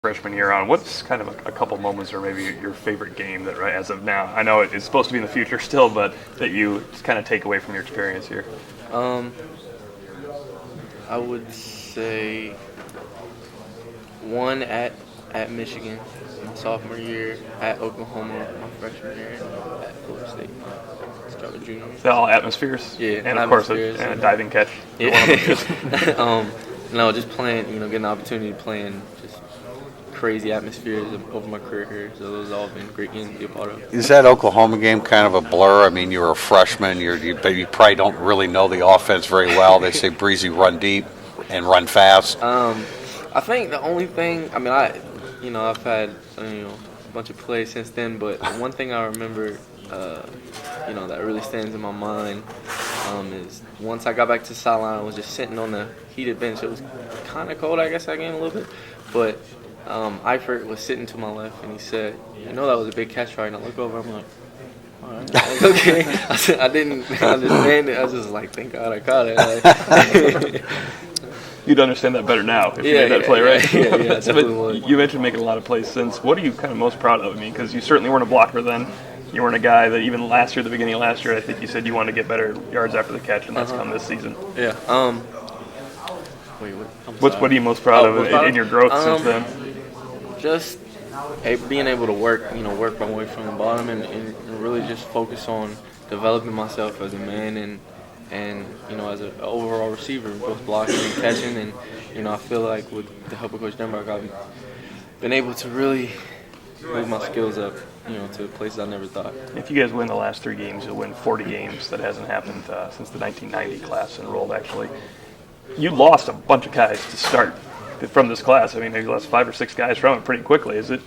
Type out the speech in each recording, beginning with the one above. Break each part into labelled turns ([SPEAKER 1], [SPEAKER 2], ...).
[SPEAKER 1] freshman year on, what's kind of a couple moments or maybe your favorite game that, right, as of now? I know it's supposed to be in the future still, but that you kind of take away from your experience here.
[SPEAKER 2] I would say one at Michigan my sophomore year, at Oklahoma my freshman year, and at Florida State start with junior year.
[SPEAKER 1] They're all atmospheres.
[SPEAKER 2] Yeah,
[SPEAKER 1] and of course a diving catch.
[SPEAKER 2] Yeah. No, just playing, getting the opportunity to play in just crazy atmospheres over my career here. So those have all been great games to be a part of.
[SPEAKER 3] Is that Oklahoma game kind of a blur? I mean, you were a freshman. You probably don't really know the offense very well. They say Breezy run deep and run fast.
[SPEAKER 2] I think the only thing, I've had a bunch of plays since then, but one thing I remember, that really stands in my mind is once I got back to the sideline, I was just sitting on the heated bench. It was kind of cold, I guess, that game a little bit, but Eifert was sitting to my left, and he said, that was a big catch, right? And I look over, I'm like, all right, okay. I said, I didn't understand it. I was just like, thank God I caught it. Like,
[SPEAKER 1] You'd understand that better now if you made that play, right?
[SPEAKER 2] Yeah, definitely would.
[SPEAKER 1] You mentioned making a lot of plays since. What are you kind of most proud of? I mean, because you certainly weren't a blocker then. You weren't a guy that even last year, the beginning of last year, I think you said you wanted to get better yards after the catch, and that's come this season.
[SPEAKER 2] Yeah.
[SPEAKER 1] What are you most proud of in your growth since then?
[SPEAKER 2] Just being able to work my way from the bottom and really just focus on developing myself as a man and as an overall receiver, both blocking and catching. And, I feel like with the help of Coach Denbrock, I've been able to really move my skills up, to places I never thought.
[SPEAKER 1] If you guys win the last 3 games, you'll win 40 games. That hasn't happened since the 1990 class enrolled, actually. You lost a bunch of guys to start from this class. I mean, you lost 5 or 6 guys from it pretty quickly. Is it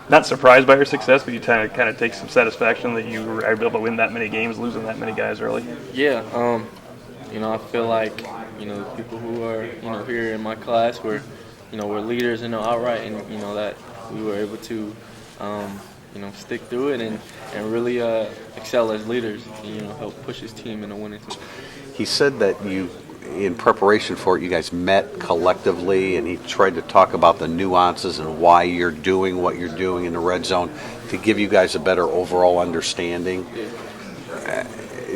[SPEAKER 1] not surprised by your success, but you kind of take some satisfaction that you were able to win that many games, losing that many guys early?
[SPEAKER 2] Yeah. I feel like, people who are, here in my class were leaders, outright, and, that we were able to, stick through it and really excel as leaders, and, help push his team in a winning team.
[SPEAKER 3] He said that in preparation for it, you guys met collectively, and he tried to talk about the nuances and why you're doing what you're doing in the red zone to give you guys a better overall understanding.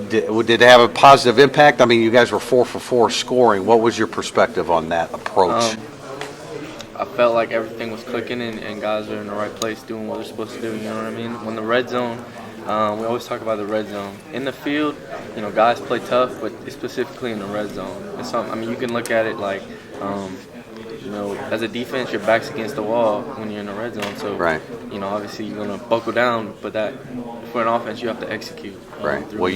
[SPEAKER 3] Did it have a positive impact? I mean, you guys were 4 for 4 scoring. What was your perspective on that approach?
[SPEAKER 2] I felt like everything was clicking and guys are in the right place doing what they're supposed to do, you know what I mean? When the red zone, we always talk about the red zone. In the field, guys play tough, but specifically in the red zone. It's something, you can look at it like, as a defense, your back's against the wall when you're in the red zone. So,
[SPEAKER 3] right.
[SPEAKER 2] Obviously you're going to buckle down, but that for an offense, you have to execute.
[SPEAKER 3] Right. Well,